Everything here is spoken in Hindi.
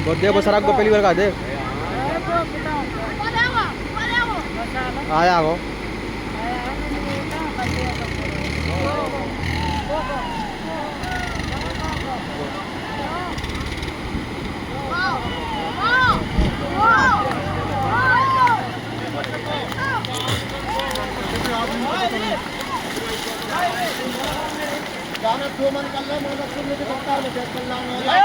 वो देख वो सड़क को पहली बार का देख आया वो जाना 2 मन कर ले मैं 10 मिनट करता हूं मैं 10 कर लाऊंगा